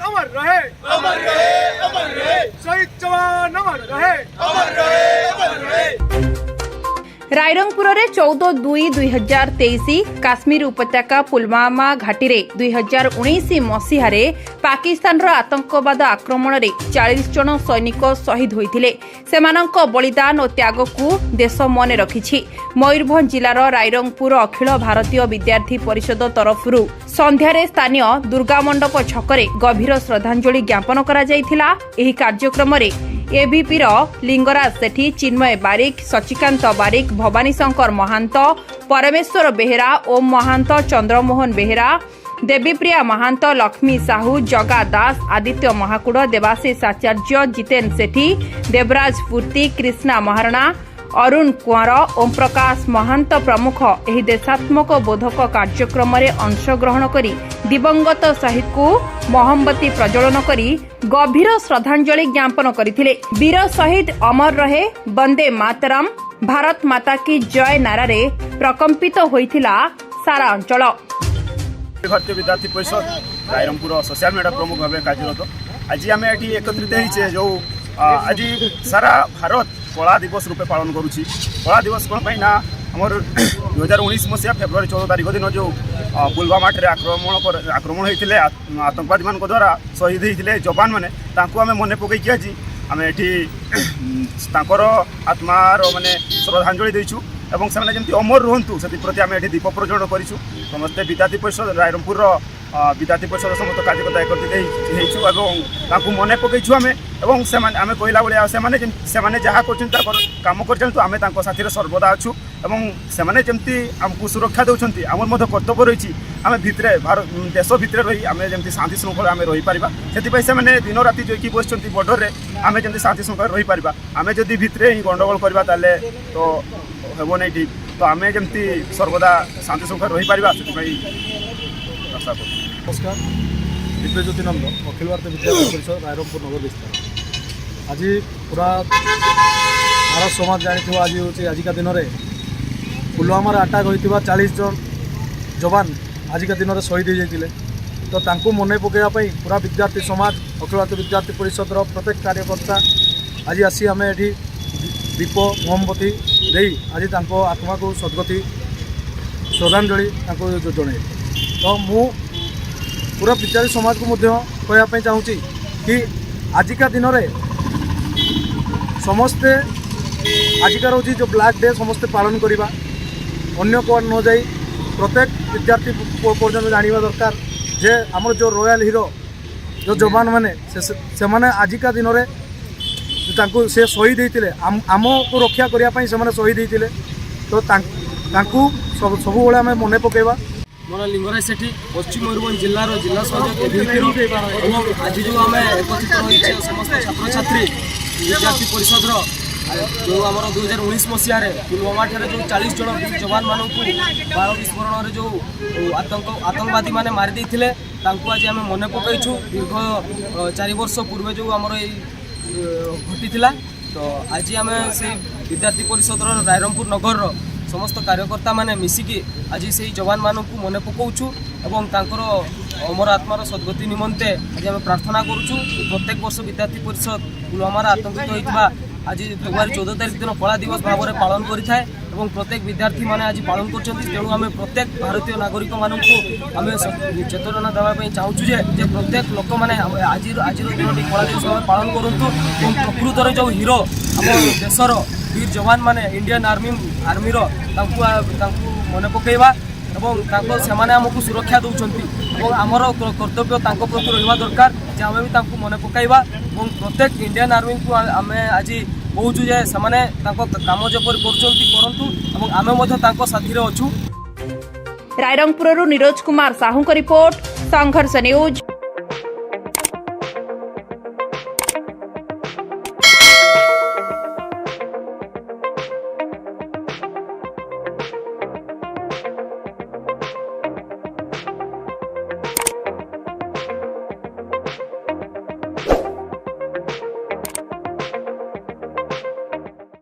अमर रहे, अमर रहे, अमर रहे। शहीद जवान अमर रहे, अमर रहे, अमर रहे। रायरंगपुर में 14/2/2023 काश्मीर उपत्यका पुलवामा घाटी में 2019 मसीह पाकिस्तान आतंकवाद आक्रमण में 40 जन सैनिक शहीद होते सेमानंक बलिदान और त्याग को देश मन रखी। मयूरभंज जिलार रायरंगपुर अखिल भारतीय विद्यार्थी परिषद तरफ संध्यारे स्थानीय दुर्गा मंडप छकरे गभीर श्रद्धांजलि ज्ञापन करा जायथिला। एही कार्यक्रम रे एबीपी लिंगराज सेठी, चिन्मय बारिक, सचिकांत बारिक, भवानी शंकर महांत, परमेश्वर बेहेरा, ओम महांत, चंद्रमोहन बेहेरा, देवीप्रिया महांत, लक्ष्मी साहू, जगा दास, आदित्य महाकुड़, देवाशीष आचार्य, जितेन सेठी, देवराज फूर्ती, कृष्णा महारणा, अरुण कुंवर, ओम प्रकाश महांत प्रमुख एही देशात्मक बोधक कार्यक्रम में अंशग्रहण करी दिवंगत शहीद को मोहम्बती प्रज्वलन करी गभीर श्रद्धांजलि ज्ञापन करथिले। वीर शहीद अमर रहे, वंदे मातरम, भारत माता की जय नारा रे प्रकंपित होइथिला सारा अंचल। भारतीय विद्यार्थी परिषद रायरंगपुर सोशल मीडिया प्रमुख भाव कार्यरत। आज आम ये एकत्रित होइछे जो आज सारा भारत कला दिवस रूपे पालन करुच्ची। कला दिवस कौन पाई ना आमर 2019 मसीहा फेब्रुआरी 14 तारीख दिन जो पुलवामा आक्रमण होते आतंकवादी मान द्वारा शहीद होते जवान मैंने आम मन पकईकि आज आम ये आत्मार माने श्रद्धांजलि देचु एवं से जमी अमर रुहतु से प्रति आम ये दीप प्रज्वलन करूँ। समस्ते विद्यार्थी परिषद रायरंगपुर विद्यार्थी परिषद समस्त कार्यकर्ता एकत्रित होती मन पकईचु आम एवं से आम कहला भाया से जहाँ कम कर आम साथी सर्वदा अच्छु एवं से जमी आमको सुरक्षा दौरान आम कर्तव्य रही आम भितर भारत देश भितर रही आम जमी शांति श्रृंखला आम रही पार से दिन राति जो कि बस बॉर्डर में आम जमी शांति श्रृंखला रही पार आम जदि भितर ही गंडगोल करवा तो हेब नहीं ठीक तो आम जमी सर्वदा शांति श्रृंखला रही पार आशा कर। नमस्कार, दिव्यज्योति नंद अखिल भारतीय विद्यार्थी परिषद रायरंगपुर नगर विस्तार। आज पूरा भारत समाज जानी आज हूँ आजिका दिन में पुलवामा अटैक होता 40 जन जवान आजिका दिन में शहीद हो जाते तो तांको मन पकड़ापी पूरा विद्यार्थी समाज अखिल भारतीय विद्यार्थी परिषद प्रत्येक कार्यकर्ता आज आसी आम ये दीप मोमबती दे आज आत्मा को सद्गति श्रद्धांजलि जन तो मु पूरा विद्यार्थी समाज को कहवाई चाहूँगी कि आजिका दिन में समस्ते आजिकार हूँ जो ब्लैक डे समस्ते पालन करवा अन्य को न जाई प्रत्येक विद्यार्थी पर्यटन जानवा दरकार जे आमर जो रॉयल हीरो जो जवान मैंने से माने आजिका दिन में से शहीद होते आम को रक्षा करने से शहीद होते तो सब आम मन पकेवा। मोर लिंगराज सेठी पश्चिम मयूरभंज जिलार जिला सहयोग आज जो आम एकत्रित रही समस्त छात्र छात्री विद्यार्थी परिषद जो आम 2019 मसीह पुलवामा ठारे जो 40 जन जवान मानू बाण विस्फोरण जो आतंकवादी मैंने मारी आज आम मन पकईचु दीर्घ 4 वर्ष पूर्व जो आमर घटी तो आज आम से विद्यार्थी परिषद रायरंगपुर नगर समस्त कार्यकर्ता माने मिसिकी आज से जवान मानू मन पकाउछु एवं तांकर अमर आत्मार सद्गति निमंते आज आम प्रार्थना करुचु। प्रत्येक वर्ष विद्यार्थी परिषद पुलवामा आतंकित होता आज फेब्रुआरी 14 तारीख दिन कला दिवस भाव में पालन करें और प्रत्येक विद्यार्थी मैंने आज पालन करूँ आम प्रत्येक भारतीय नागरिक मानक आम चेतना देवाई चाहूँ जे प्रत्येक लोक मैंने आज दिन कला दिवस भाव पालन करूँ और प्रकृतर जो हीरो आम देशर वीर जवान माने इंडियन आर्मीर मन पकईवा और आमको सुरक्षा दौरान और आमर कर्तव्य प्रति रहा दरकार जे आम भी मन पकईवा और प्रत्येक इंडियन आर्मी को आम आज कहूँ जे काम जपर करूँ आम साथी अच्छू। रायरंगपुर नीरज कुमार साहू रिपोर्ट, संघर्ष न्यूज।